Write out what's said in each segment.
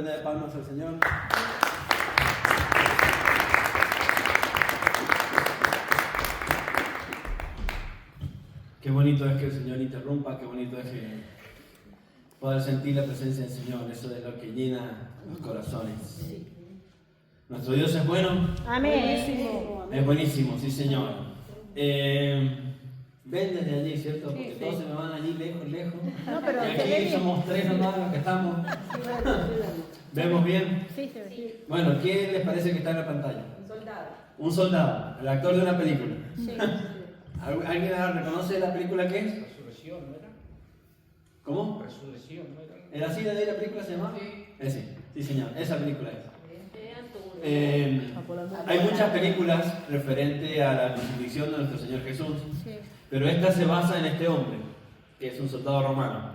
Ofrenda de palmas al Señor. Qué bonito es que el Señor interrumpa, qué bonito es que poder sentir la presencia del Señor, eso es lo que llena los corazones. Nuestro Dios es bueno. Amén. Es buenísimo, sí Señor. Ven desde allí, ¿cierto? Porque Sí, todos se me van allí lejos. No, pero Y se ve aquí bien. somos tres nomás los que estamos. ¿Vemos bien? Sí, se ve. Bueno, ¿quién les parece que está en la pantalla? Un soldado. Un soldado, el actor de una película. Sí. ¿Alguien reconoce la película qué es? Resurrección, ¿no era? ¿Cómo? Resurrección, ¿no era? ¿Era así de ahí la película se llama? Sí. Sí señor, esa película es. De Hay muchas películas referentes a la crucifixión de nuestro Señor Jesús, Sí. pero esta se basa en este hombre, que es un soldado romano.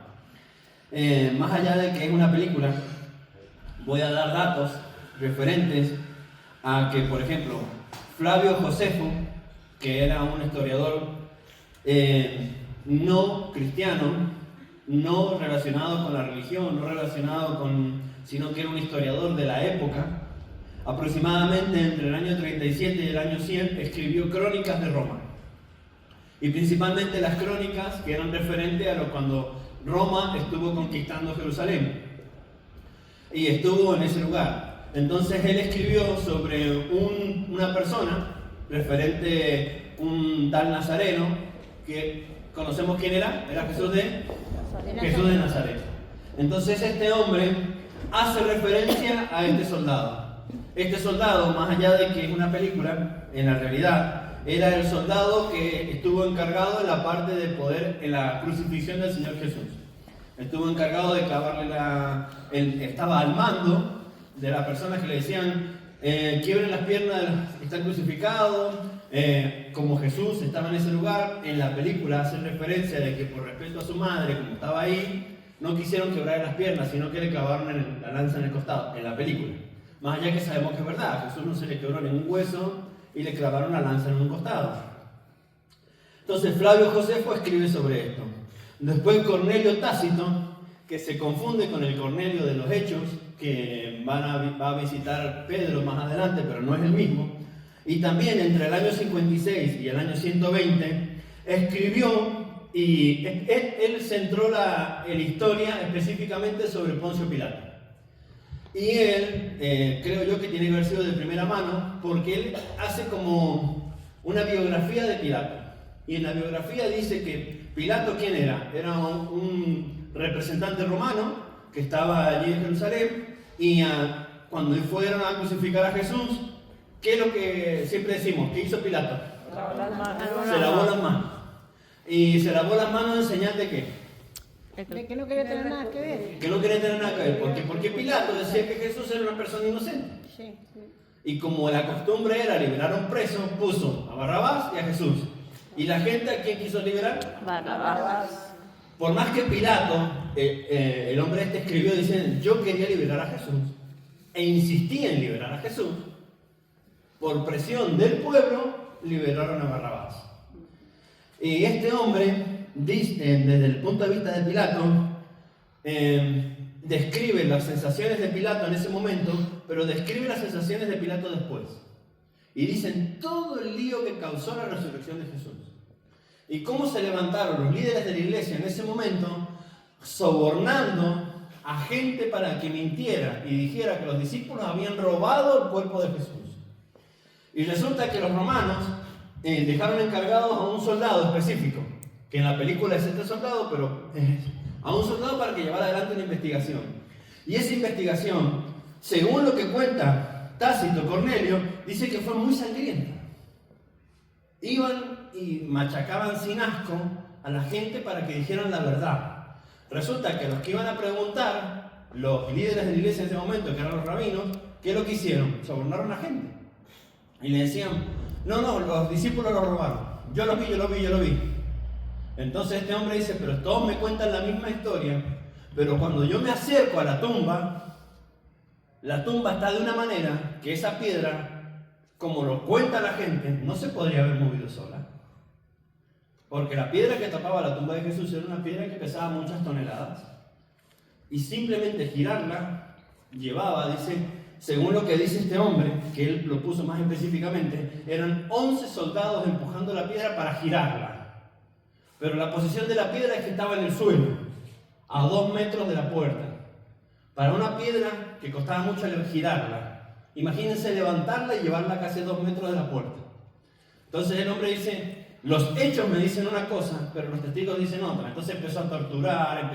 Más allá de que es una película, voy a dar datos referentes a que, por ejemplo, Flavio Josefo, que era un historiador no cristiano, no relacionado con la religión, no relacionado con, sino que era un historiador de la época, aproximadamente entre el año 37 y el año 100 escribió crónicas de Roma. Y principalmente las crónicas que eran referentes a cuando Roma estuvo conquistando Jerusalén. Y estuvo en ese lugar. Entonces él escribió sobre una persona, referente un tal Nazareno, que conocemos quién era Jesús de Nazaret. Entonces este hombre hace referencia a este soldado. Este soldado, más allá de que es una película, en la realidad era el soldado que estuvo encargado en la parte de poder, en la crucifixión del Señor Jesús. Estuvo encargado de clavarle estaba al mando de las personas que le decían, quiebren las piernas, están crucificados, como Jesús estaba en ese lugar. En la película hace referencia de que por respeto a su madre, como estaba ahí, no quisieron quebrar las piernas, sino que le clavaron la lanza en el costado, en la película. Más allá que sabemos que es verdad, a Jesús no se le quebró ningún hueso y le clavaron la lanza en un costado. Entonces Flavio Josefo escribe sobre esto. Después Cornelio Tácito, que se confunde con el Cornelio de los Hechos, que va a visitar Pedro más adelante, pero no es el mismo. Y también entre el año 56 y el año 120 escribió, y él centró la historia específicamente sobre Poncio Pilato. Y él, creo yo que tiene que haber sido de primera mano, porque él hace como una biografía de Pilato. Y en la biografía dice que Pilato, ¿quién era? Era un representante romano que estaba allí en Jerusalén, y cuando fueron a crucificar a Jesús, ¿qué es lo que siempre decimos? ¿Qué hizo Pilato? Se lavó las manos. Y se lavó las manos en señal de qué? De que no quería tener nada que ver. Que no quería tener nada que ver. Porque Pilato decía que Jesús era una persona inocente. Sí. Y como la costumbre era liberar a un preso, puso a Barrabás y a Jesús. ¿Y la gente a quién quiso liberar? Barrabás. Por más que Pilato, el hombre este escribió diciendo, yo quería liberar a Jesús, e insistía en liberar a Jesús, por presión del pueblo, liberaron a Barrabás. Y este hombre, desde el punto de vista de Pilato, describe las sensaciones de Pilato en ese momento, pero describe las sensaciones de Pilato después. Y dicen todo el lío que causó la resurrección de Jesús. Y cómo se levantaron los líderes de la iglesia en ese momento, sobornando a gente para que mintiera y dijera que los discípulos habían robado el cuerpo de Jesús. Y resulta que los romanos dejaron encargados a un soldado específico, que en la película es este soldado, pero a un soldado para que llevara adelante una investigación. Y esa investigación, según lo que cuenta Tácito Cornelio, dice que fue muy sangrienta. Iban y machacaban sin asco a la gente para que dijeran la verdad. Resulta que los que iban a preguntar, los líderes de la iglesia en ese momento, que eran los rabinos, ¿qué es lo que hicieron? Sobornaron a la gente. Y le decían, no, los discípulos lo robaron. Yo lo vi. Entonces este hombre dice, pero todos me cuentan la misma historia, pero cuando yo me acerco a la tumba está de una manera que esa piedra, como lo cuenta la gente, no se podría haber movido sola. Porque la piedra que tapaba la tumba de Jesús era una piedra que pesaba muchas toneladas. Y simplemente girarla llevaba, dice, según lo que dice este hombre, que él lo puso más específicamente, eran 11 soldados empujando la piedra para girarla. Pero la posición de la piedra es que estaba en el suelo, a 2 metros de la puerta. Para una piedra que costaba mucho girarla, imagínense levantarla y llevarla casi a 2 metros de la puerta. Entonces el hombre dice, los hechos me dicen una cosa, pero los testigos dicen otra. Entonces empezó a torturar,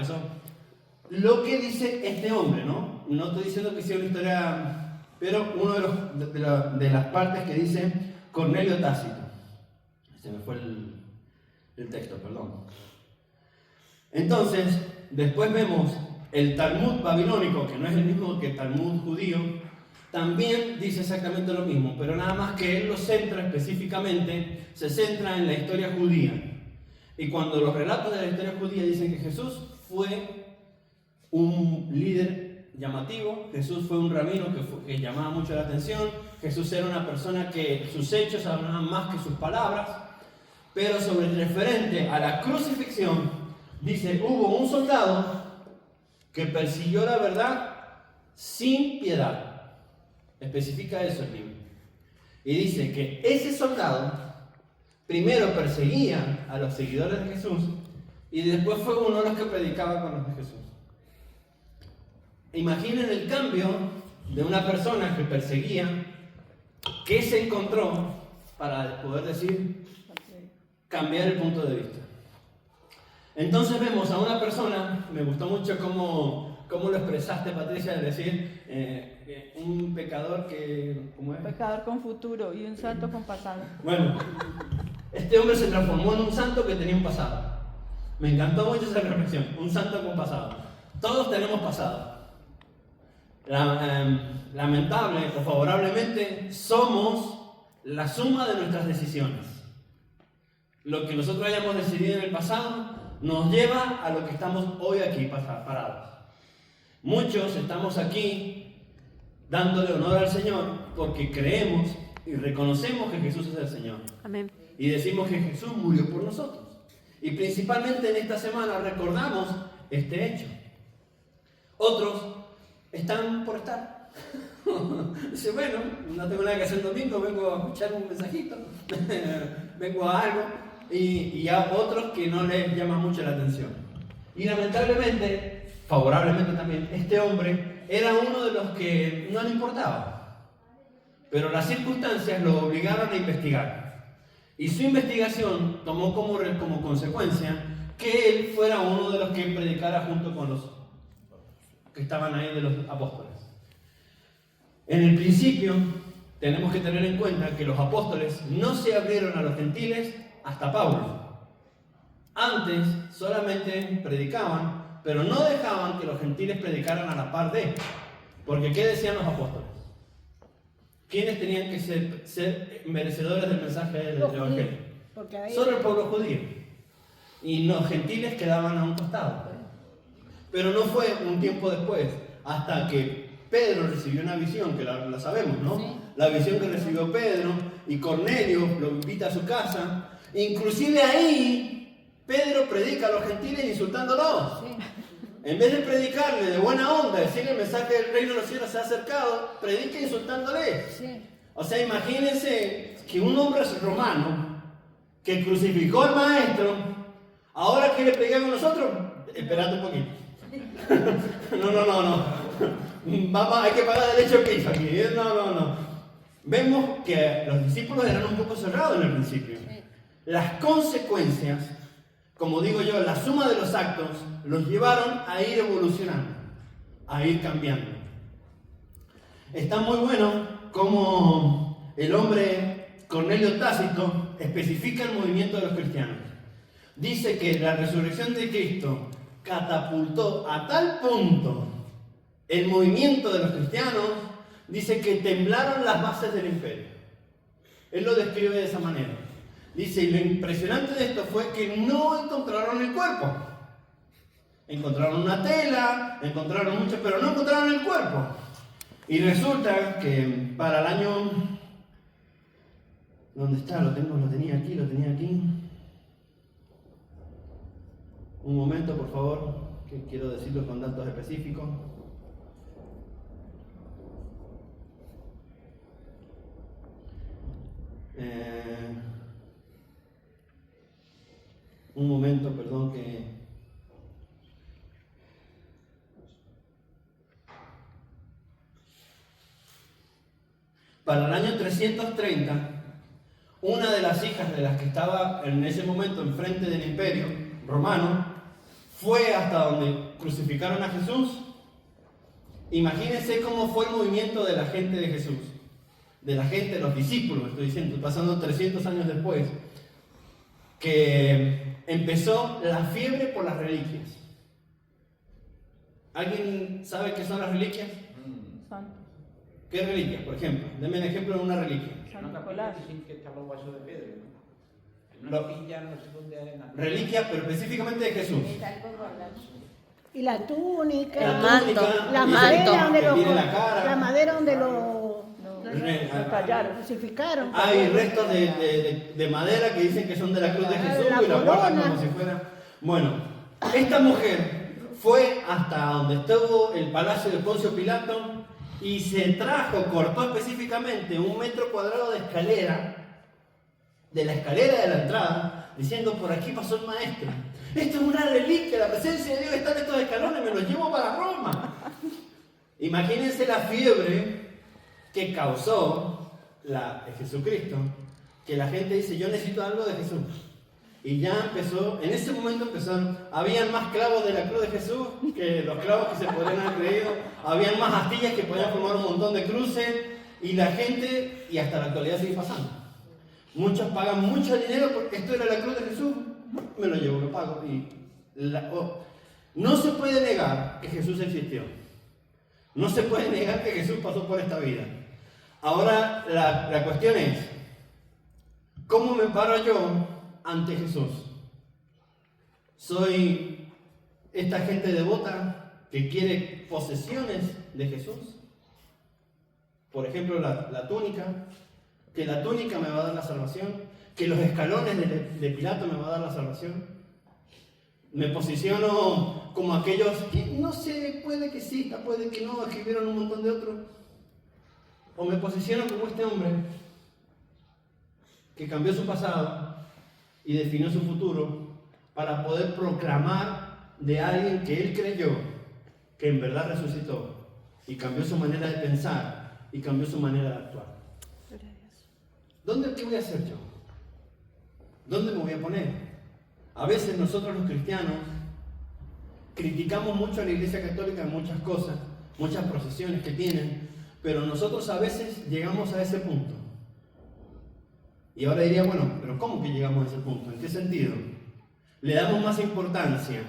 lo que dice este hombre, ¿no? No estoy diciendo que sea una historia, pero uno de las partes que dice Cornelio Tácito. Se me fue el texto, perdón. Entonces, después vemos el Talmud babilónico, que no es el mismo que el Talmud judío, también dice exactamente lo mismo, pero nada más que él lo centra específicamente, se centra en la historia judía. Y cuando los relatos de la historia judía dicen que Jesús fue un líder llamativo, Jesús fue un rabino que llamaba mucho la atención, Jesús era una persona que sus hechos hablaban más que sus palabras, pero sobre el referente a la crucifixión, dice, hubo un soldado que persiguió la verdad sin piedad. Especifica eso el libro. Y dice que ese soldado primero perseguía a los seguidores de Jesús y después fue uno de los que predicaba con los de Jesús. Imaginen el cambio de una persona que perseguía, que se encontró para poder decir, cambiar el punto de vista. Entonces vemos a una persona, me gustó mucho cómo lo expresaste, Patricia, de decir un pecador que... ¿cómo es? Un pecador con futuro y un santo con pasado. Bueno, este hombre se transformó en un santo que tenía un pasado. Me encantó mucho esa reflexión, un santo con pasado. Todos tenemos pasado. Lamentable o favorablemente, somos la suma de nuestras decisiones. Lo que nosotros hayamos decidido en el pasado nos lleva a lo que estamos hoy aquí parados. Muchos estamos aquí dándole honor al Señor porque creemos y reconocemos que Jesús es el Señor. Amén. Y decimos que Jesús murió por nosotros. Y principalmente en esta semana recordamos este hecho. Otros están por estar. Dice, bueno, no tengo nada que hacer el domingo, vengo a escuchar un mensajito, vengo a algo. Y a otros que no les llama mucho la atención. Y lamentablemente, favorablemente también, este hombre era uno de los que no le importaba. Pero las circunstancias lo obligaron a investigar. Y su investigación tomó como consecuencia que él fuera uno de los que predicara junto con los que estaban ahí de los apóstoles. En el principio, tenemos que tener en cuenta que los apóstoles no se abrieron a los gentiles hasta Pablo. Antes solamente predicaban, pero no dejaban que los gentiles predicaran a la par de. Porque ¿qué decían los apóstoles? ¿Quiénes tenían que ser merecedores del mensaje del Evangelio? Solo el pueblo judío. Y los gentiles quedaban a un costado. Pero no fue un tiempo después, hasta que Pedro recibió una visión, que la sabemos, ¿no? Sí. La visión que recibió Pedro, y Cornelio lo invita a su casa. Inclusive ahí, Pedro predica a los gentiles insultándolos. Sí. En vez de predicarle de buena onda, decirle el mensaje del reino de los cielos se ha acercado, predica insultándole. Sí. O sea, imagínense que un hombre romano que crucificó al maestro, ahora quiere predicar con nosotros. Esperad un poquito. No. Vamos, hay que pagar derecho de piso aquí. No. Vemos que los discípulos eran un poco cerrados en el principio. Las consecuencias, como digo yo, la suma de los actos, los llevaron a ir evolucionando, a ir cambiando. Está muy bueno como el hombre Cornelio Tácito especifica el movimiento de los cristianos. Dice que la resurrección de Cristo catapultó a tal punto el movimiento de los cristianos, dice que temblaron las bases del imperio. Él lo describe de esa manera. Dice, y lo impresionante de esto fue que no encontraron el cuerpo. Encontraron una tela, encontraron mucho, pero no encontraron el cuerpo. Y resulta que para el año... ¿Dónde está? Lo tenía aquí. Un momento, por favor, que quiero decirlo con datos específicos. Un momento, perdón, que... Para el año 330, una de las hijas de las que estaba en ese momento enfrente del imperio romano fue hasta donde crucificaron a Jesús. Imagínense cómo fue el movimiento de la gente de Jesús, de la gente, los discípulos, estoy diciendo, pasando 300 años después, que empezó la fiebre por las reliquias. ¿Alguien sabe qué son las reliquias? Santo. ¿Qué reliquias? Por ejemplo, denme un ejemplo de una reliquia. San Una Nicolás. capilla dicen que está los vasos de Pedro, ¿no? En una capilla no sé dónde hay nada. Reliquias, pero específicamente de Jesús. Y la túnica, La manto, túnica, la el madera manto. donde que lo, tiene la cara. la madera donde lo Tallaron. crucificaron. Hay restos de madera que dicen que son de la cruz de Jesús La y la guardan corona. como si fuera. Bueno, esta mujer fue hasta donde estuvo el palacio de Poncio Pilato y se trajo, cortó específicamente 1 metro cuadrado de escalera, de la escalera de la entrada, diciendo: por aquí pasó el maestro. Esto es una reliquia, la presencia de Dios está en estos escalones, me los llevo para Roma. Imagínense la fiebre que causó Jesucristo, que la gente dice: yo necesito algo de Jesús. Y ya empezó, en ese momento empezaron, habían más clavos de la cruz de Jesús que los clavos que se podrían haber creído, habían más astillas que podían formar un montón de cruces, y la gente, y hasta la actualidad sigue pasando. Muchos pagan mucho dinero porque esto era la cruz de Jesús, me lo llevo, lo pago. No se puede negar que Jesús existió. No se puede negar que Jesús pasó por esta vida. Ahora la cuestión es, ¿cómo me paro yo ante Jesús? ¿Soy esta gente devota que quiere posesiones de Jesús? Por ejemplo, la túnica, que la túnica me va a dar la salvación, que los escalones de Pilato me va a dar la salvación. Me posiciono como aquellos que no sé, puede que sí, puede que no, escribieron un montón de otros. O me posiciono como este hombre que cambió su pasado y definió su futuro para poder proclamar de alguien que él creyó que en verdad resucitó y cambió su manera de pensar y cambió su manera de actuar. ¿Qué voy a hacer yo? ¿Dónde me voy a poner? A veces nosotros los cristianos criticamos mucho a la Iglesia Católica en muchas cosas, muchas procesiones que tienen, pero nosotros a veces llegamos a ese punto. Y ahora diría, bueno, pero ¿cómo que llegamos a ese punto? ¿En qué sentido? Le damos más importancia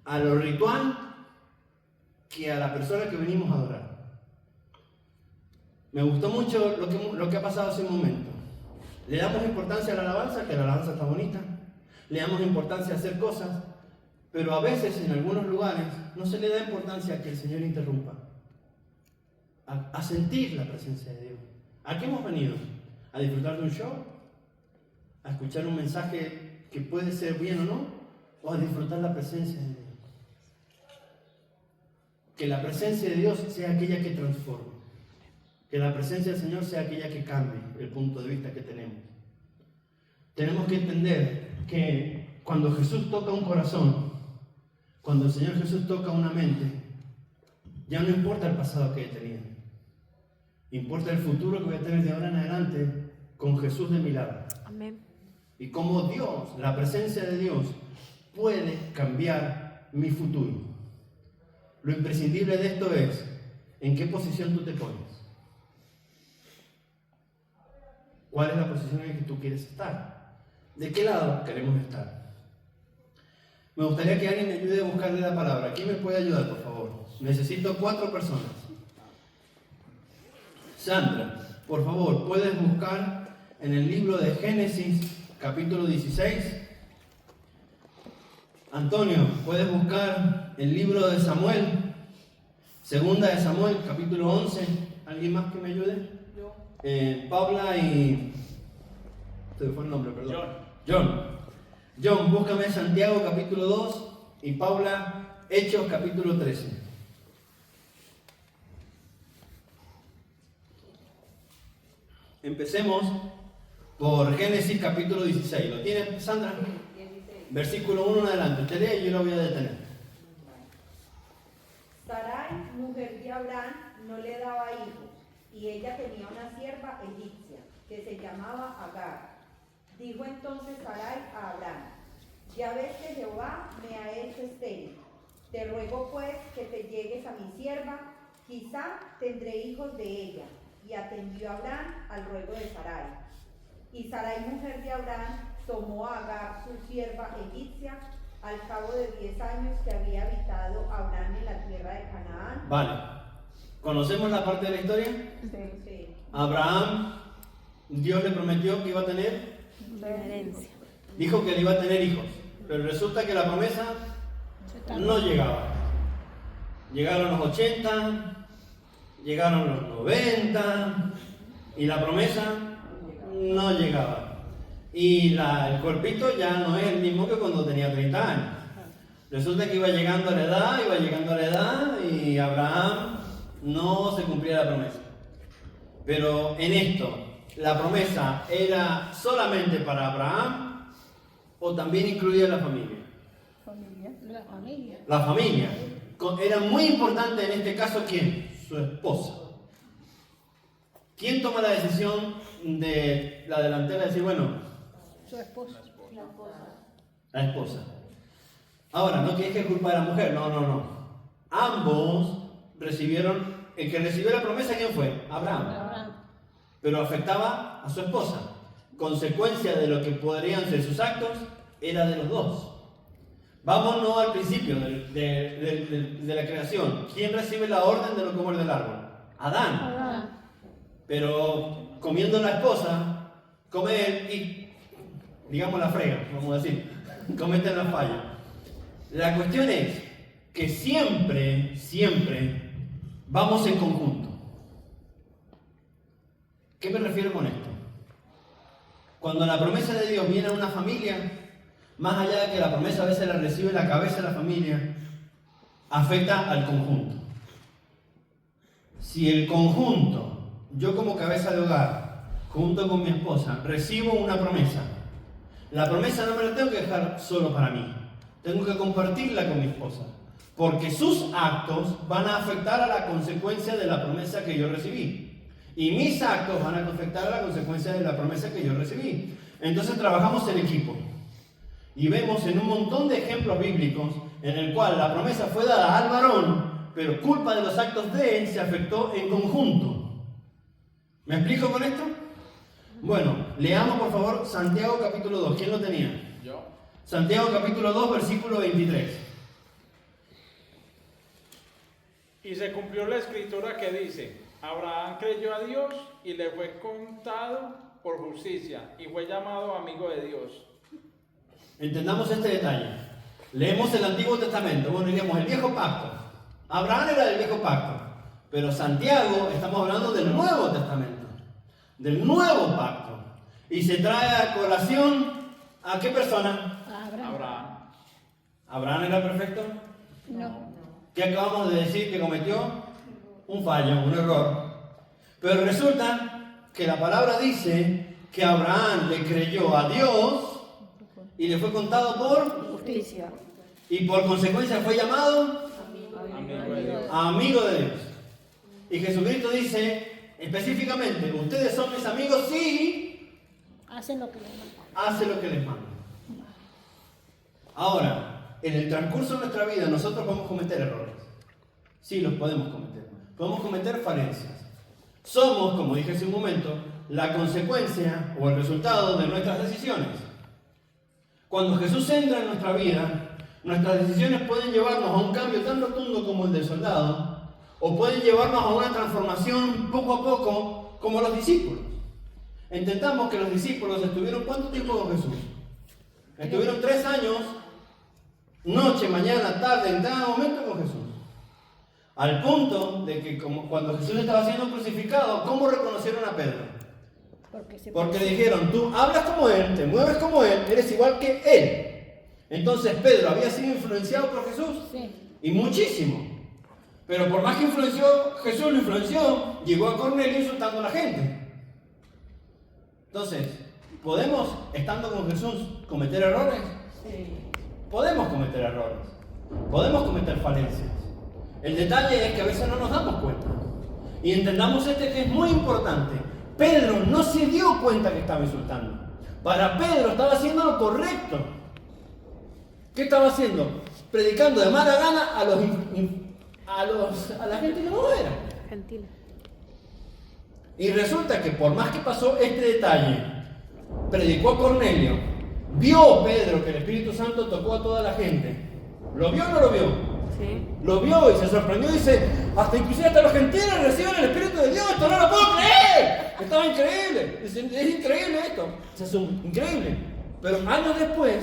a lo ritual que a la persona que venimos a adorar. Me gustó mucho lo que ha pasado hace un momento. Le damos importancia a la alabanza, que la alabanza está bonita. Le damos importancia a hacer cosas, pero a veces en algunos lugares no se le da importancia a que el Señor interrumpa. A sentir la presencia de Dios. ¿A qué hemos venido? ¿A disfrutar de un show? ¿A escuchar un mensaje que puede ser bien o no? ¿O a disfrutar la presencia de Dios? Que la presencia de Dios sea aquella que transforma. Que la presencia del Señor sea aquella que cambie el punto de vista que tenemos. Tenemos que entender que cuando Jesús toca un corazón, cuando el Señor Jesús toca una mente, ya no importa el pasado que he tenido. Importa el futuro que voy a tener de ahora en adelante con Jesús de mi lado. Amén. Y cómo Dios, la presencia de Dios, puede cambiar mi futuro. Lo imprescindible de esto es, ¿en qué posición tú te pones? ¿Cuál es la posición en la que tú quieres estar? ¿De qué lado queremos estar? Me gustaría que alguien me ayude a buscarle la palabra. ¿Quién me puede ayudar, por favor? Necesito 4 personas. Sandra, por favor, ¿puedes buscar en el libro de Génesis, capítulo 16? Antonio, ¿puedes buscar el libro de Samuel? Segunda de Samuel, capítulo 11. ¿Alguien más que me ayude? Yo. Paula y... Se me fue el nombre, perdón. John, búscame Santiago, capítulo 2. Y Paula, Hechos, capítulo 13. Empecemos por Génesis capítulo 16. ¿Lo tiene Sandra? 16. Versículo 1 en adelante. Usted lee y yo lo voy a detener. Sarai, mujer de Abraham, no le daba hijos, y ella tenía una sierva egipcia, que se llamaba Agar. Dijo entonces Sarai a Abraham: ya ves que Jehová me ha hecho estéril. Te ruego pues que te llegues a mi sierva, quizá tendré hijos de ella. Y atendió Abraham al ruego de Sarai. Y Sarai, mujer de Abraham, tomó a Agar, su sierva egipcia, al cabo de 10 años que había habitado Abraham en la tierra de Canaán. Vale. ¿Conocemos la parte de la historia? Sí. Abraham, Dios le prometió que iba a tener, Herencia. dijo que le iba a tener hijos, pero resulta que la promesa no llegaba. Llegaron los 80, llegaron los 90 y la promesa no llegaba. Y el cuerpito ya no es el mismo que cuando tenía 30 años. Resulta que iba llegando a la edad y Abraham no se cumplía la promesa. Pero en esto, ¿la promesa era solamente para Abraham o también incluía la familia? Familia. La familia. La familia. Era muy importante en este caso, ¿quién? Su esposa. ¿Quién toma la decisión de la delantera de decir, bueno, Su esposa. la esposa? Ahora, no tienes que culpar a la mujer, no. Ambos recibieron, el que recibió la promesa, ¿quién fue? Abraham. Pero afectaba a su esposa. Consecuencia de lo que podrían ser sus actos, era de los dos. Vámonos al principio de la creación. ¿Quién recibe la orden de no comer del árbol? Adán. Pero comiendo la esposa, come él y, digamos, la frega, vamos a decir, comete la falla. La cuestión es que siempre vamos en conjunto. ¿Qué me refiero con esto? Cuando la promesa de Dios viene a una familia, más allá de que la promesa a veces la recibe la cabeza de la familia, afecta al conjunto. Si el conjunto, yo como cabeza de hogar, junto con mi esposa, recibo una promesa, la promesa no me la tengo que dejar solo para mí, tengo que compartirla con mi esposa, porque sus actos van a afectar a la consecuencia de la promesa que yo recibí. Y mis actos van a afectar a la consecuencia de la promesa que yo recibí. Entonces trabajamos en equipo. Y vemos en un montón de ejemplos bíblicos en el cual la promesa fue dada al varón, pero culpa de los actos de él se afectó en conjunto. ¿Me explico con esto? Bueno, leamos por favor Santiago capítulo 2. ¿Quién lo tenía? Yo. Santiago capítulo 2, versículo 23. Y se cumplió la escritura que dice: Abraham creyó a Dios y le fue contado por justicia y fue llamado amigo de Dios. Entendamos este detalle. Leemos el Antiguo Testamento. Bueno, diríamos el Viejo Pacto. Abraham era del Viejo Pacto. Pero Santiago, estamos hablando del Nuevo Testamento. Del Nuevo Pacto. Y se trae a colación ¿a qué persona? Abraham. ¿Abraham era perfecto? No. ¿Qué acabamos de decir que cometió? Un fallo, un error. Pero resulta que la palabra dice que Abraham le creyó a Dios y le fue contado por Justicia. y por consecuencia fue llamado Amigo de Dios. amigo de Dios. Y Jesucristo dice específicamente: ustedes son mis amigos si Hacen lo que les manda. hacen lo que les mando. Ahora, en el transcurso de nuestra vida nosotros podemos cometer errores. Sí, los podemos cometer. Podemos cometer falencias. Somos, como dije hace un momento, la consecuencia o el resultado de nuestras decisiones. Cuando Jesús entra en nuestra vida, nuestras decisiones pueden llevarnos a un cambio tan rotundo como el del soldado, o pueden llevarnos a una transformación poco a poco como los discípulos. Entendamos que los discípulos estuvieron ¿cuánto tiempo con Jesús? Estuvieron 3 años, noche, mañana, tarde, en cada momento con Jesús. Al punto de que cuando Jesús estaba siendo crucificado, ¿cómo reconocieron a Pedro? Porque le dijeron: tú hablas como él, te mueves como él, eres igual que él. Entonces Pedro había sido influenciado por Jesús. Sí. Y muchísimo. Pero por más que Jesús lo influenció, llegó a Cornelio insultando a la gente. Entonces, ¿Podemos, estando con Jesús, cometer errores? Podemos cometer errores. Podemos cometer falencias. El detalle es que a veces no nos damos cuenta. Y entendamos que es muy importante. Pedro no se dio cuenta que estaba insultando. Para Pedro estaba haciendo lo correcto. ¿Qué estaba haciendo? Predicando de mala gana a la gente que no era. Gentil. Y resulta que por más que pasó este detalle, predicó a Cornelio, vio Pedro que el Espíritu Santo tocó a toda la gente. ¿Lo vio o no lo vio? Sí. Lo vio y se sorprendió y dice, inclusive hasta los gentiles reciben el Espíritu de Dios, esto no lo puedo creer. Estaba increíble, es increíble esto, es increíble. Pero años después,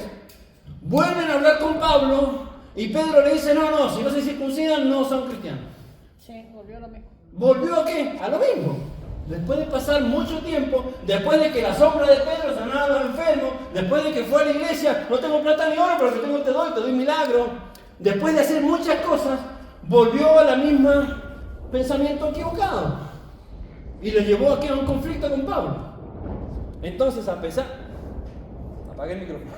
vuelven a hablar con Pablo y Pedro le dice, no, si no se circuncidan no son cristianos. Sí, volvió a lo mismo. ¿Volvió a qué? A lo mismo. Después de pasar mucho tiempo, después de que la sombra de Pedro sanara a los enfermos, después de que fue a la iglesia, no tengo plata ni oro, pero que tengo te doy milagro. Después de hacer muchas cosas, volvió a la misma pensamiento equivocado. Y lo llevó aquí a un conflicto con Pablo. Entonces, a pesar... Apague el micrófono.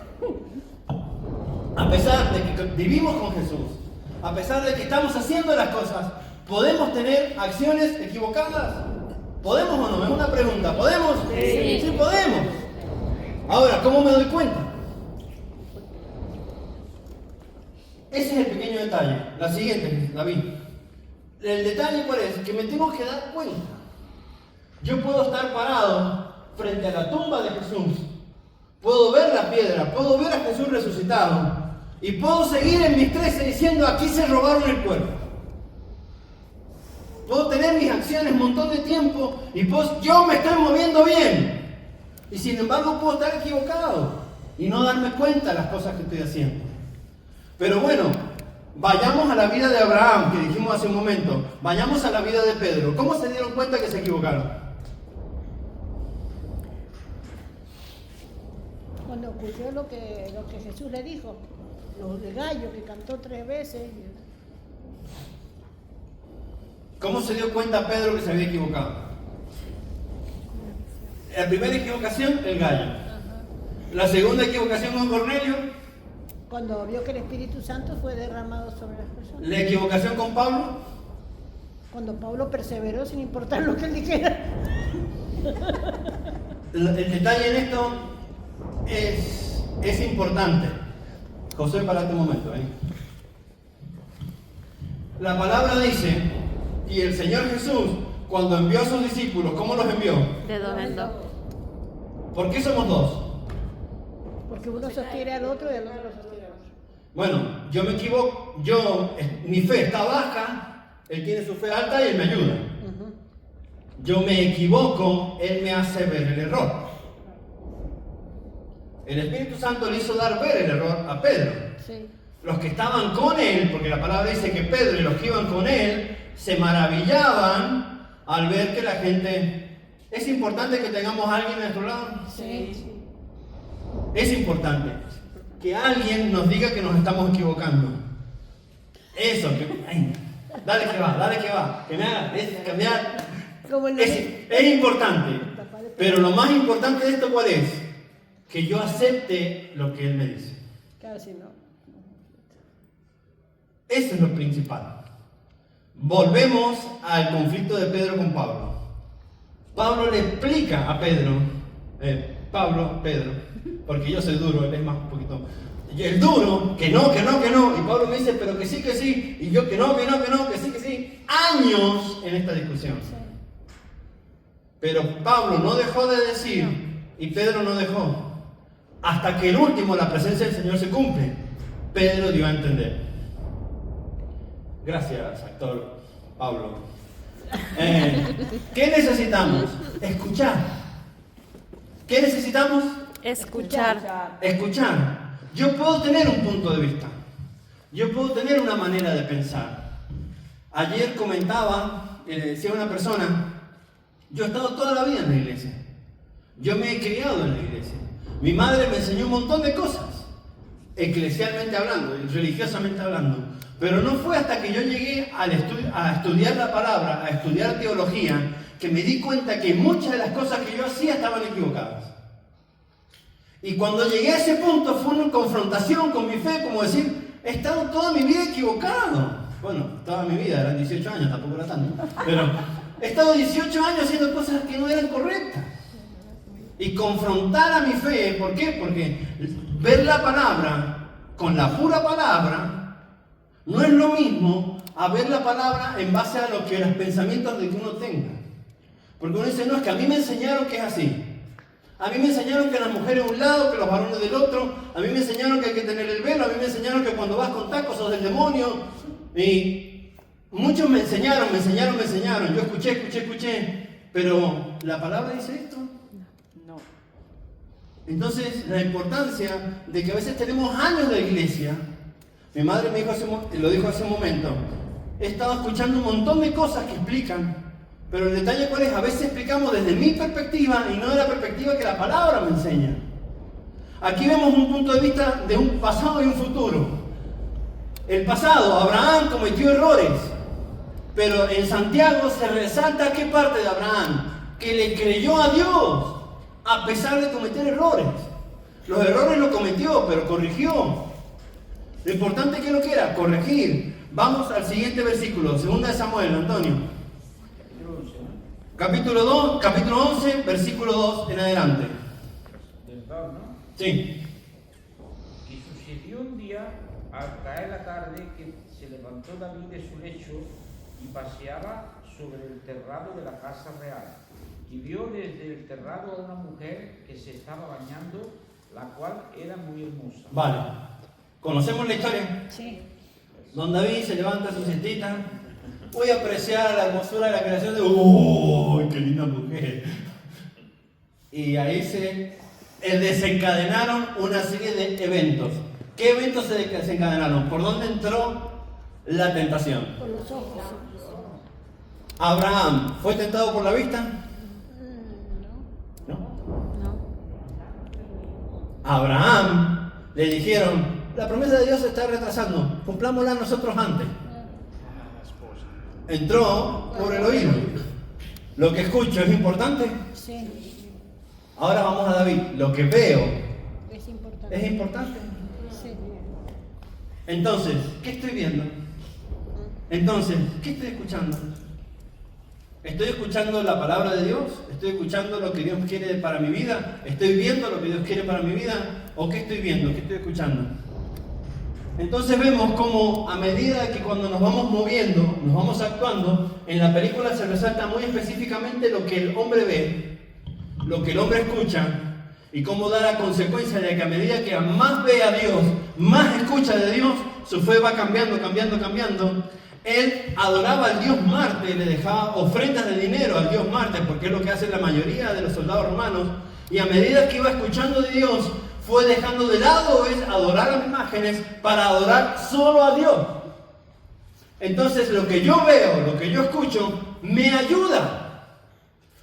A pesar de que vivimos con Jesús, a pesar de que estamos haciendo las cosas, ¿podemos tener acciones equivocadas? ¿Podemos o no? Es una pregunta. ¿Podemos? Sí, podemos. Ahora, ¿cómo me doy cuenta? Ese es el pequeño detalle. La siguiente, David. El detalle cuál es, que me tengo que dar cuenta. Yo puedo estar parado frente a la tumba de Jesús, puedo ver la piedra, puedo ver a Jesús resucitado y puedo seguir en mis 13 diciendo aquí se robaron el cuerpo. Puedo tener mis acciones un montón de tiempo y yo me estoy moviendo bien y sin embargo puedo estar equivocado y no darme cuenta de las cosas que estoy haciendo. Pero bueno, vayamos a la vida de Abraham, que dijimos hace un momento. Vayamos a la vida de Pedro. ¿Cómo se dieron cuenta que se equivocaron? Cuando ocurrió lo que Jesús le dijo, lo del gallo que cantó 3 veces. ¿Cómo se dio cuenta Pedro que se había equivocado? La primera equivocación, el gallo. La segunda equivocación con Cornelio. Cuando vio que el Espíritu Santo fue derramado sobre las personas. La equivocación con Pablo. Cuando Pablo perseveró sin importar lo que él dijera. El detalle en esto es importante. José, parate un momento. La palabra dice, y el Señor Jesús, cuando envió a sus discípulos, ¿cómo los envió? De 2 en 2. ¿Por qué somos dos? Porque uno sostiene al otro y el otro sostiene al otro. Bueno, yo me equivoco, mi fe está baja, él tiene su fe alta y él me ayuda. Yo me equivoco, él me hace ver el error. El Espíritu Santo le hizo dar ver el error a Pedro. Sí. Los que estaban con él, porque la palabra dice que Pedro y los que iban con él se maravillaban al ver que la gente... ¿Es importante que tengamos a alguien a nuestro lado? Sí. Es importante que alguien nos diga que nos estamos equivocando. Eso, dale que va, que me haga cambiar. Es importante, pero lo más importante de esto ¿cuál es? Que yo acepte lo que él me dice. Casi no. Eso es lo principal. Volvemos al conflicto de Pedro con Pablo. Pablo le explica a Pedro, Pedro, porque yo soy duro, él es más un poquito. Y el duro, que no, y Pablo me dice, pero que sí, y yo que no, que sí. Años en esta discusión. Pero Pablo no dejó de decir, y Pedro no dejó, hasta que el último, la presencia del Señor se cumple. Pedro dio a entender. Gracias, actor Pablo. ¿Qué necesitamos? Escuchar. ¿Qué necesitamos? Escuchar. Escuchar. Yo puedo tener un punto de vista. Yo puedo tener una manera de pensar. Ayer comentaba, le decía a una persona, yo he estado toda la vida en la iglesia. Yo me he criado en la iglesia. Mi madre me enseñó un montón de cosas, eclesialmente hablando, religiosamente hablando. Pero no fue hasta que yo llegué a estudiar la palabra, a estudiar teología, que me di cuenta que muchas de las cosas que yo hacía estaban equivocadas. Y cuando llegué a ese punto fue una confrontación con mi fe, como decir, he estado toda mi vida equivocado. Bueno, toda mi vida, eran 18 años, tampoco era tanto, ¿no? Pero he estado 18 años haciendo cosas que no eran correctas. Y confrontar a mi fe, ¿por qué? Porque ver la palabra con la pura palabra no es lo mismo a ver la palabra en base a los pensamientos de que uno tenga. Porque uno dice, no, es que a mí me enseñaron que es así. A mí me enseñaron que las mujeres de un lado, que los varones del otro. A mí me enseñaron que hay que tener el velo. A mí me enseñaron que cuando vas con tacos sos del demonio. Y muchos me enseñaron. Yo escuché. Pero ¿la palabra dice esto? No. Entonces, la importancia de que a veces tenemos años de iglesia. Mi madre me dijo lo dijo hace un momento. He estado escuchando un montón de cosas que explican. Pero el detalle cuál es, a veces explicamos desde mi perspectiva y no de la perspectiva que la palabra me enseña. Aquí vemos un punto de vista de un pasado y un futuro. El pasado, Abraham cometió errores, pero en Santiago se resalta qué parte de Abraham, que le creyó a Dios a pesar de cometer errores. Los errores los cometió, pero corrigió. Lo importante que lo que era, corregir. Vamos al siguiente versículo, 2 de Samuel, Antonio. Capítulo 11, versículo 2 en adelante. Del 2, ¿no? Sí. Y sucedió un día, al caer la tarde, que se levantó David de su lecho y paseaba sobre el terrado de la casa real. Y vio desde el terrado a una mujer que se estaba bañando, la cual era muy hermosa. Vale. ¿Conocemos la historia? Sí. Don David se levanta su siestita. Voy a apreciar la hermosura de la creación de... ¡Uy, qué linda mujer! Y ahí se desencadenaron una serie de eventos. ¿Qué eventos se desencadenaron? ¿Por dónde entró la tentación? Por los ojos. ¿Abraham fue tentado por la vista? No. No. A Abraham le dijeron, la promesa de Dios se está retrasando, cumplámosla nosotros antes. Entró por el oído. Lo que escucho es importante. Sí. Ahora vamos a David. Lo que veo Es importante. es importante. Sí. Entonces, ¿qué estoy viendo? Entonces, ¿qué estoy escuchando? ¿Estoy escuchando la palabra de Dios? ¿Estoy escuchando lo que Dios quiere para mi vida? ¿Estoy viendo lo que Dios quiere para mi vida? ¿O qué estoy viendo? ¿Qué estoy escuchando? Entonces vemos como a medida que cuando nos vamos moviendo, nos vamos actuando, en la película se resalta muy específicamente lo que el hombre ve, lo que el hombre escucha, y cómo da la consecuencia de que a medida que más ve a Dios, más escucha de Dios, su fe va cambiando. Él adoraba al dios Marte, le dejaba ofrendas de dinero al dios Marte, porque es lo que hace la mayoría de los soldados romanos, y a medida que iba escuchando de Dios, fue dejando de lado adorar a las imágenes para adorar solo a Dios. Entonces lo que yo veo, lo que yo escucho, me ayuda.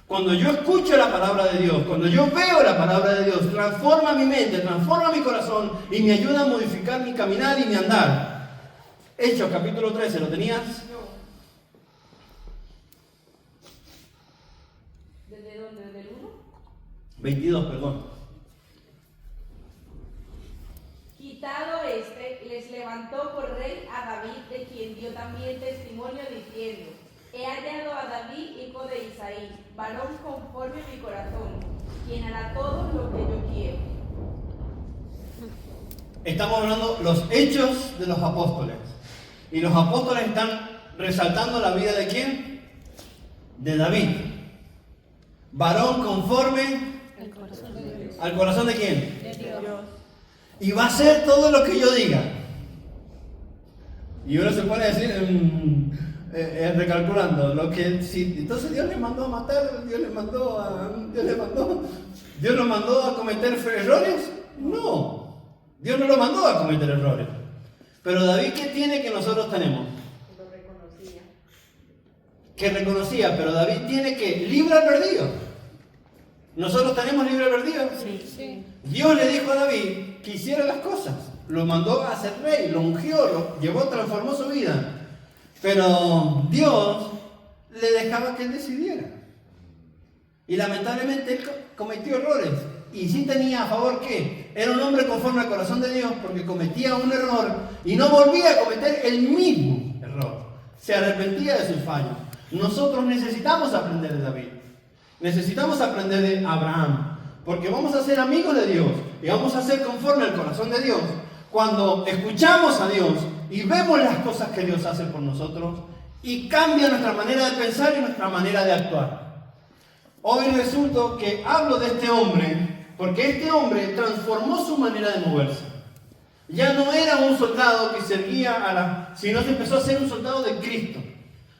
Cuando yo escucho la palabra de Dios, cuando yo veo la palabra de Dios, transforma mi mente, transforma mi corazón y me ayuda a modificar mi caminar y mi andar. Hechos capítulo 13, ¿lo tenías? ¿Desde dónde? ¿Desde el 1? 22, perdón. Quitado les levantó por rey a David, de quien dio también testimonio diciendo: he hallado a David, hijo de Isaí, varón conforme a mi corazón, quien hará todo lo que yo quiero. Estamos hablando los hechos de los apóstoles. Y los apóstoles están resaltando la vida de ¿quién? De David. Varón conforme al corazón de ¿quién? De Dios. Y va a hacer todo lo que yo diga. Y uno se pone a decir, recalculando, entonces Dios le mandó a matar, Dios lo mandó a cometer errores. No, Dios no lo mandó a cometer errores. Pero David, ¿qué tiene que nosotros tenemos? Lo reconocía. Que reconocía, pero David tiene que libre albedrío. ¿Nosotros tenemos libre albedrío? Sí. Dios le dijo a David que hiciera las cosas. Lo mandó a ser rey, lo ungió, lo llevó, transformó su vida. Pero Dios le dejaba que él decidiera. Y lamentablemente él cometió errores. y sí tenía a favor que era un hombre conforme al corazón de Dios porque cometía un error y no volvía a cometer el mismo error. Se arrepentía de sus fallos. Nosotros necesitamos aprender de David. Necesitamos aprender de Abraham. Porque vamos a ser amigos de Dios y vamos a ser conforme al corazón de Dios cuando escuchamos a Dios y vemos las cosas que Dios hace por nosotros y cambia nuestra manera de pensar y nuestra manera de actuar. Hoy resulta que hablo de este hombre porque este hombre transformó su manera de moverse. Ya no era un soldado que servía sino que empezó a ser un soldado de Cristo.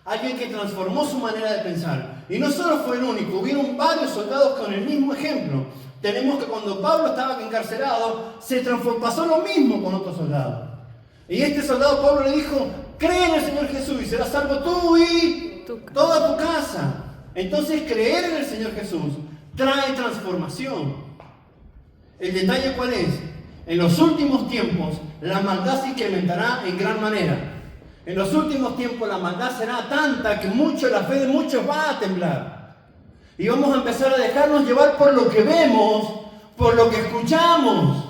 Alguien que transformó su manera de pensar. Y no solo fue el único, hubieron varios soldados con el mismo ejemplo. Tenemos que cuando Pablo estaba encarcelado, pasó lo mismo con otros soldados. Y este soldado Pablo le dijo, cree en el Señor Jesús y serás salvo tú y toda tu casa. Entonces creer en el Señor Jesús trae transformación. ¿El detalle cuál es? En los últimos tiempos la maldad se incrementará en gran manera. En los últimos tiempos la maldad será tanta que la fe de muchos va a temblar. Y vamos a empezar a dejarnos llevar por lo que vemos, por lo que escuchamos.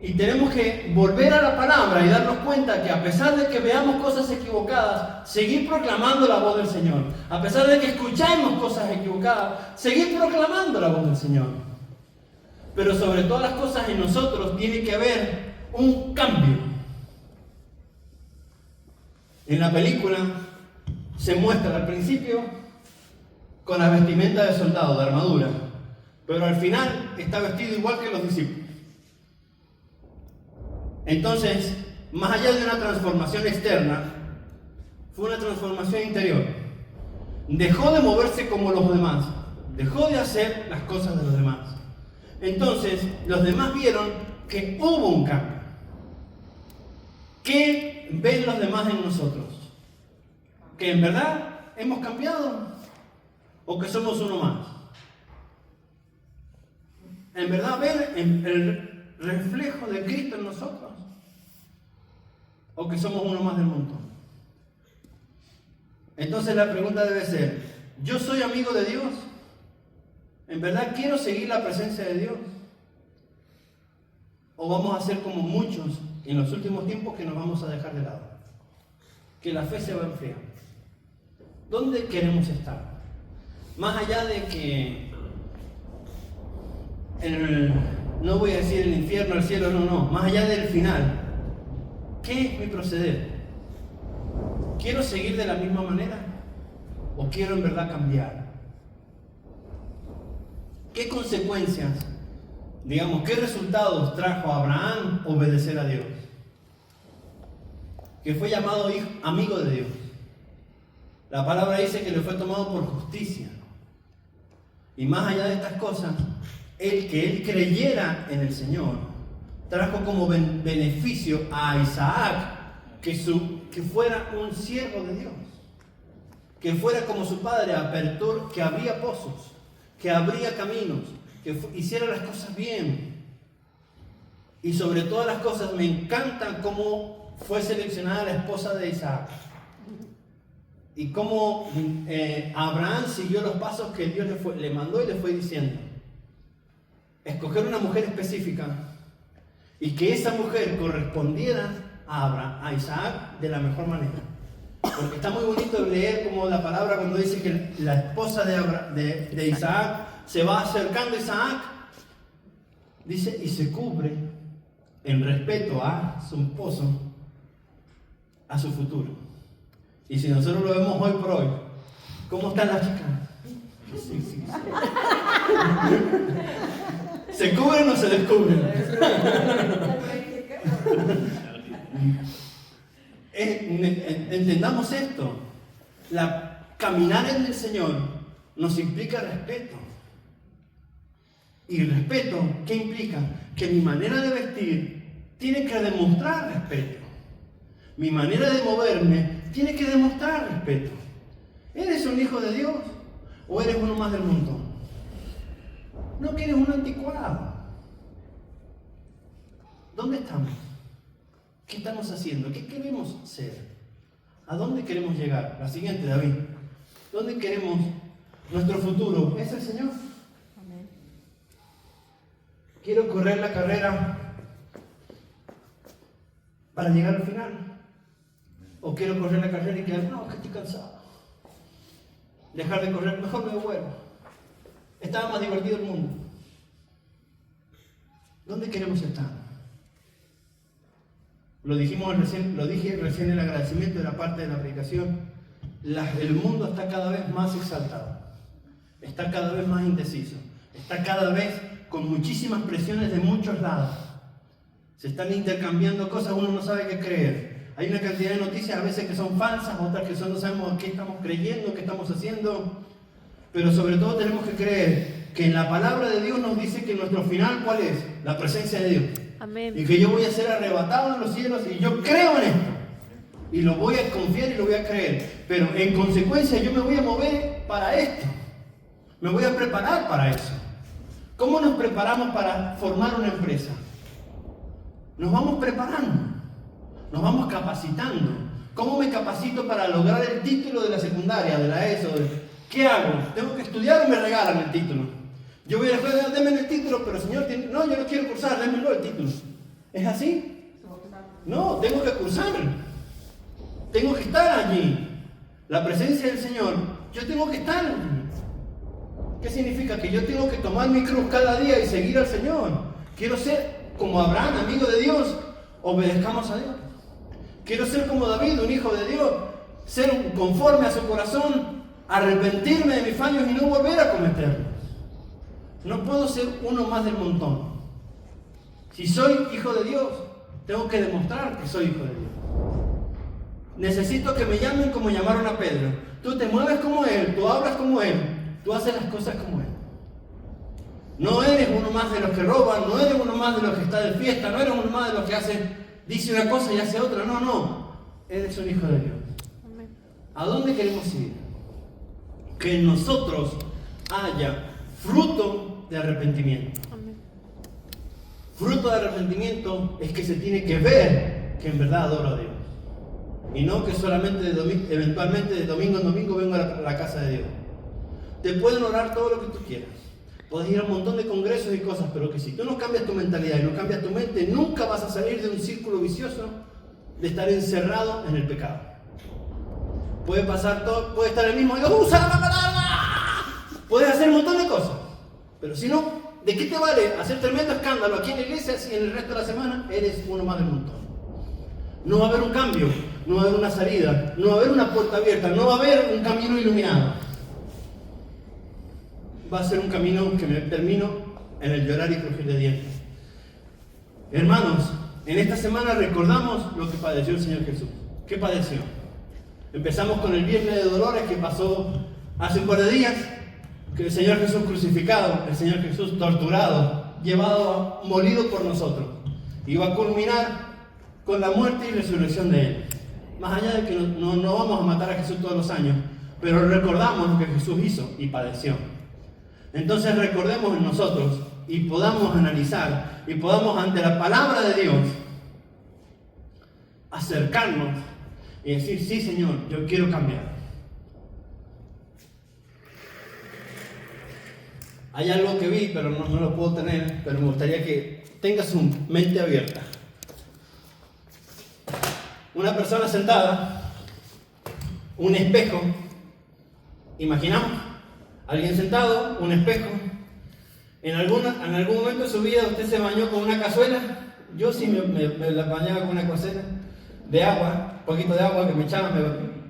Y tenemos que volver a la palabra y darnos cuenta que a pesar de que veamos cosas equivocadas, seguir proclamando la voz del Señor. A pesar de que escuchemos cosas equivocadas, seguir proclamando la voz del Señor. Pero sobre todas las cosas en nosotros tiene que haber un cambio. En la película se muestra al principio con la vestimenta de soldado, de armadura, pero al final está vestido igual que los discípulos. Entonces, más allá de una transformación externa, fue una transformación interior. Dejó de moverse como los demás, dejó de hacer las cosas de los demás. Entonces, los demás vieron que hubo un cambio. ¿Qué ven los demás en nosotros? ¿Que en verdad hemos cambiado? ¿O que somos uno más? ¿En verdad ven el reflejo de Cristo en nosotros? ¿O que somos uno más del montón? Entonces la pregunta debe ser, ¿yo soy amigo de Dios? ¿En verdad quiero seguir la presencia de Dios? ¿O vamos a ser como muchos en los últimos tiempos que nos vamos a dejar de lado? Que la fe se va a enfriar. ¿Dónde queremos estar? Más allá de que no voy a decir el infierno, el cielo, no, más allá del final, ¿qué es mi proceder? ¿Quiero seguir de la misma manera? ¿O quiero en verdad cambiar? ¿Qué consecuencias, qué resultados trajo a Abraham obedecer a Dios? Que fue llamado amigo de Dios. La palabra dice que le fue tomado por justicia. Y más allá de estas cosas, que él creyera en el Señor, trajo como beneficio a Isaac que fuera un siervo de Dios. Que fuera como su padre, que abría pozos, que abría caminos, que hiciera las cosas bien. Y sobre todas las cosas me encanta cómo fue seleccionada la esposa de Isaac. Y cómo Abraham siguió los pasos que Dios le mandó y le fue diciendo. Escoger una mujer específica y que esa mujer correspondiera a Isaac de la mejor manera. Porque está muy bonito leer como la palabra cuando dice que la esposa de Isaac se va acercando a Isaac, dice, y se cubre en respeto a su esposo, a su futuro. Y si nosotros lo vemos hoy por hoy, ¿cómo están las chicas? Sí. ¿Se cubren o se descubren? Entendamos esto. Caminar en el Señor nos implica respeto. Y respeto, ¿qué implica? Que mi manera de vestir tiene que demostrar respeto. Mi manera de moverme tiene que demostrar respeto. ¿Eres un hijo de Dios o eres uno más del mundo? No que eres un anticuado. ¿Dónde estamos? ¿Qué estamos haciendo? ¿Qué queremos ser? ¿A dónde queremos llegar? La siguiente, David. ¿Dónde queremos nuestro futuro? ¿Es el Señor? Amén. quiero correr la carrera para llegar al final. O quiero correr la carrera y quedar, no, que estoy cansado. Dejar de correr, mejor me vuelvo. Estaba más divertido el mundo. ¿Dónde queremos estar? Lo dije recién en el agradecimiento de la parte de la predicación. El mundo está cada vez más exaltado. Está cada vez más indeciso. Está cada vez con muchísimas presiones de muchos lados. Se están intercambiando cosas, uno no sabe qué creer. Hay una cantidad de noticias a veces que son falsas, otras que no sabemos qué estamos creyendo, qué estamos haciendo. Pero sobre todo tenemos que creer que en la palabra de Dios nos dice que nuestro final, ¿cuál es? La presencia de Dios. Amén. Y que yo voy a ser arrebatado en los cielos y yo creo en esto. Y lo voy a confiar y lo voy a creer. Pero en consecuencia yo me voy a mover para esto. Me voy a preparar para eso. ¿Cómo nos preparamos para formar una empresa? Nos vamos preparando. Nos vamos capacitando. ¿Cómo me capacito para lograr el título de la secundaria, de la ESO? ¿Qué hago? ¿Tengo que estudiar o me regalan el título? Yo voy a la escuela, denme el título, pero señor, no, yo no quiero cursar, démelo el título. ¿Es así? No, tengo que cursar. Tengo que estar allí. La presencia del Señor, yo tengo que estar allí. ¿Qué significa? Que yo tengo que tomar mi cruz cada día y seguir al Señor. Quiero ser como Abraham, amigo de Dios, obedezcamos a Dios. Quiero ser como David, un hijo de Dios, ser conforme a su corazón, arrepentirme de mis fallos y no volver a cometerlos. No puedo ser uno más del montón. Si soy hijo de Dios, tengo que demostrar que soy hijo de Dios. Necesito que me llamen como llamaron a Pedro. Tú te mueves como Él, tú hablas como Él, tú haces las cosas como Él. No eres uno más de los que roban, no eres uno más de los que está de fiesta, no eres uno más de los que dice una cosa y hace otra. No. Eres un hijo de Dios. ¿A dónde queremos ir? Que en nosotros haya fruto de arrepentimiento. Fruto de arrepentimiento es que se tiene que ver que en verdad adoro a Dios. Y no que solamente eventualmente de domingo en domingo vengo a la casa de Dios. Te pueden orar todo lo que tú quieras. Puedes ir a un montón de congresos y cosas, pero que si tú no cambias tu mentalidad y no cambias tu mente, nunca vas a salir de un círculo vicioso de estar encerrado en el pecado. Puede pasar todo, puede estar el mismo Dios, usa la palabra. Puedes hacer un montón de cosas, pero si no, ¿de qué te vale hacer tremendo escándalo aquí en la iglesia si en el resto de la semana eres uno más del montón? No va a haber un cambio, no va a haber una salida, no va a haber una puerta abierta, no va a haber un camino iluminado. Va a ser un camino que me termino en el llorar y crujir de dientes. Hermanos, en esta semana recordamos lo que padeció el Señor Jesús. ¿Qué padeció? Empezamos con el Viernes de Dolores que pasó hace un par de días, que el Señor Jesús crucificado, el Señor Jesús torturado, llevado, molido por nosotros. Iba a culminar con la muerte y resurrección de Él. Más allá de que no vamos a matar a Jesús todos los años, pero recordamos lo que Jesús hizo y padeció. Entonces recordemos en nosotros y podamos analizar y podamos ante la palabra de Dios acercarnos y decir, sí Señor, yo quiero cambiar. Hay algo que vi, pero no lo puedo tener, pero me gustaría que tengas su mente abierta. Una persona sentada, un espejo, imaginamos, alguien sentado, un espejo. En algún momento de su vida usted se bañó con una cazuela. Yo sí me la bañaba con una cazuela de agua, un poquito de agua que me echaba.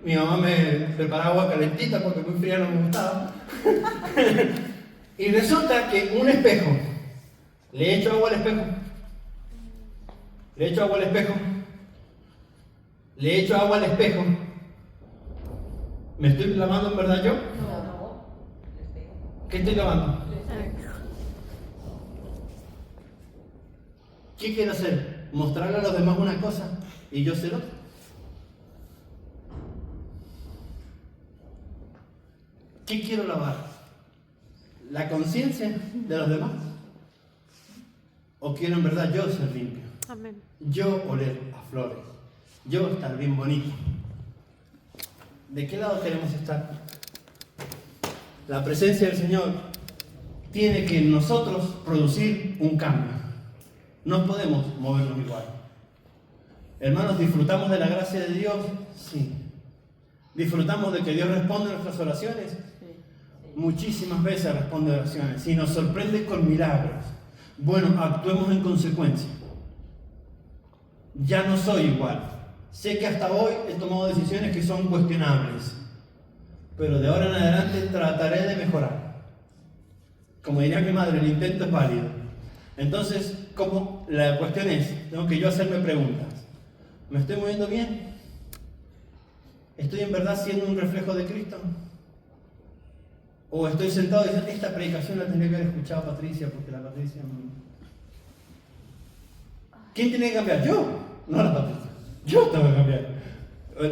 Mi mamá me preparaba agua calentita porque muy fría no me gustaba. Y resulta que un espejo, le echo agua al espejo, le echo agua al espejo, le echo agua al espejo. ¿Me estoy lavando en verdad yo? No. ¿Qué estoy lavando? ¿Qué quiero hacer? ¿Mostrarle a los demás una cosa y yo ser otra? ¿Qué quiero lavar? ¿La conciencia de los demás? ¿O quiero en verdad yo ser limpio? Amén. Yo oler a flores. Yo estar bien bonito. ¿De qué lado queremos estar? La presencia del Señor tiene que en nosotros producir un cambio. No podemos movernos igual. Hermanos, ¿disfrutamos de la gracia de Dios? Sí. ¿Disfrutamos de que Dios responde a nuestras oraciones? Muchísimas veces responde oraciones y nos sorprende con milagros. Bueno, actuemos en consecuencia. Ya no soy igual. Sé que hasta hoy he tomado decisiones que son cuestionables, pero de ahora en adelante trataré de mejorar. Como diría mi madre, el intento es válido. Entonces, la cuestión es, tengo que yo hacerme preguntas. ¿Me estoy moviendo bien? ¿Estoy en verdad siendo un reflejo de Cristo? ¿O estoy sentado diciendo, esta predicación la tendría que haber escuchado Patricia, porque la Patricia no... ¿Quién tiene que cambiar? Yo, no la Patricia. Yo tengo que cambiar.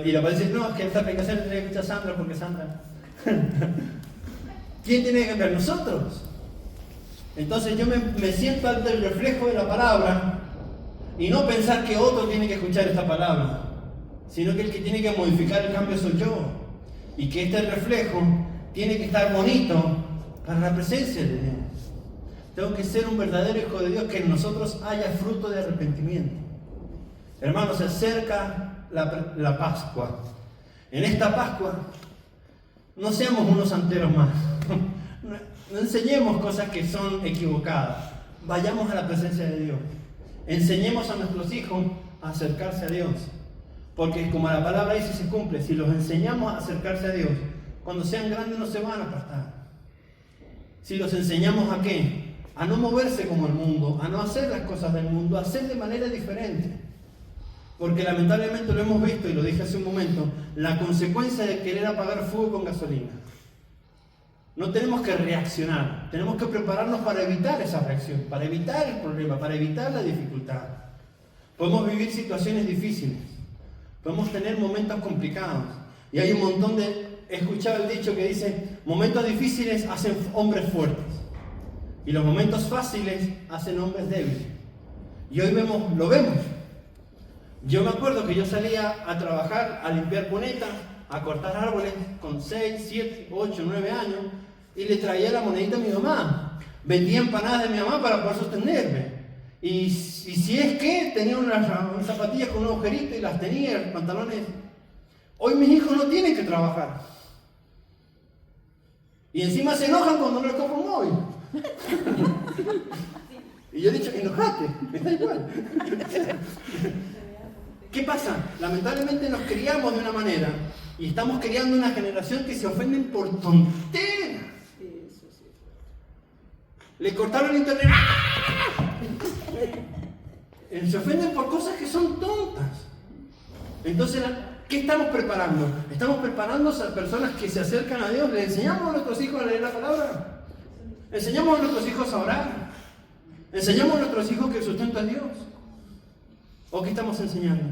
Y la Patricia dice, no, es que esta predicación la tendría que escuchar Sandra, porque Sandra... ¿Quién tiene que cambiar? Nosotros. Entonces yo me siento ante el reflejo de la palabra y no pensar que otro tiene que escuchar esta palabra, sino que el que tiene que modificar el cambio soy yo. Y que este reflejo tiene que estar bonito para la presencia de Dios. Tengo que ser un verdadero hijo de Dios, que en nosotros haya fruto de arrepentimiento. Hermanos, se acerca la Pascua. En esta Pascua no seamos unos santeros más. No enseñemos cosas que son equivocadas. Vayamos a la presencia de Dios. Enseñemos a nuestros hijos a acercarse a Dios. Porque como la palabra dice, se cumple. Si los enseñamos a acercarse a Dios, cuando sean grandes no se van a apartar. Si los enseñamos a qué? A no moverse como el mundo, a no hacer las cosas del mundo, a hacer de manera diferente. Porque lamentablemente lo hemos visto, y lo dije hace un momento, la consecuencia de querer apagar fuego con gasolina. No tenemos que reaccionar, tenemos que prepararnos para evitar esa reacción, para evitar el problema, para evitar la dificultad. Podemos vivir situaciones difíciles, podemos tener momentos complicados. Y hay un montón de... He escuchado el dicho que dice, momentos difíciles hacen hombres fuertes. Y los momentos fáciles hacen hombres débiles. Y hoy lo vemos. Yo me acuerdo que yo salía a trabajar, a limpiar cunetas, a cortar árboles con 6, 7, 8, 9 años y le traía la monedita a mi mamá. Vendía empanadas de mi mamá para poder sostenerme. Y si es que tenía unas zapatillas con un agujerito y las tenía, pantalones. Hoy mis hijos no tienen que trabajar. Y encima se enojan cuando no les compro un móvil. Y yo he dicho, enojate, me da igual. ¿Qué pasa? Lamentablemente nos criamos de una manera y estamos criando una generación que se ofenden por tonteras. Le cortaron el internet. Se ofenden por cosas que son tontas. Entonces, ¿qué estamos preparando? Estamos preparando a personas que se acercan a Dios. ¿Le enseñamos a nuestros hijos a leer la palabra? ¿Enseñamos a nuestros hijos a orar? ¿Enseñamos a nuestros hijos que el sustento es Dios? ¿O qué estamos enseñando?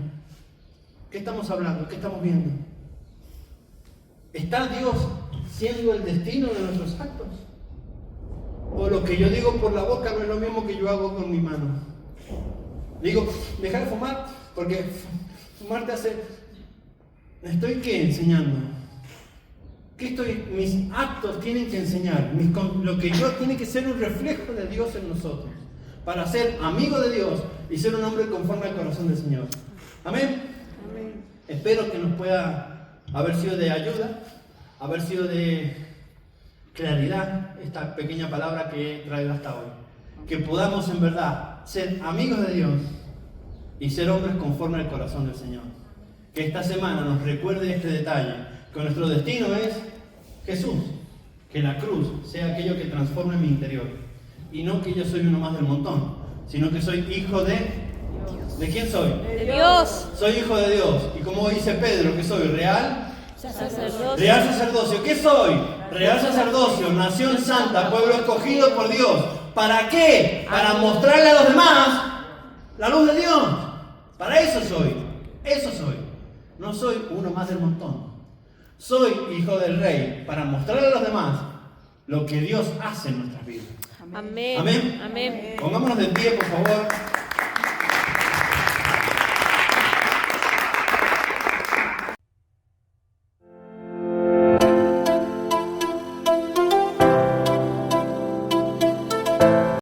¿Qué estamos hablando? ¿Qué estamos viendo? ¿Está Dios siendo el destino de nuestros actos? ¿O lo que yo digo por la boca no es lo mismo que yo hago con mi mano? Digo, dejar de fumar, porque fumar te hace... ¿Estoy qué enseñando? Mis actos tienen que enseñar. Lo que yo tiene que ser un reflejo de Dios en nosotros, para ser amigo de Dios y ser un hombre conforme al corazón del Señor. Amén. Amén. Espero que nos pueda haber sido de ayuda, haber sido de claridad esta pequeña palabra que he traído hasta hoy. Que podamos en verdad ser amigos de Dios y ser hombres conforme al corazón del Señor. Que esta semana nos recuerde este detalle, que nuestro destino es Jesús. Que la cruz sea aquello que transforme mi interior. Y no que yo soy uno más del montón, sino que soy hijo de Dios. ¿De quién soy? De Dios. Soy hijo de Dios. Y como dice Pedro, que soy real Sacerdocio. Real sacerdocio. ¿Qué soy? Real sacerdocio, nación santa, pueblo escogido por Dios. ¿Para qué? Para mostrarle a los demás la luz de Dios. Para eso soy. Eso soy. No soy uno más del montón. Soy hijo del Rey para mostrarle a los demás lo que Dios hace en nuestras vidas. Amén. Amén. Amén. Pongámonos de pie, por favor.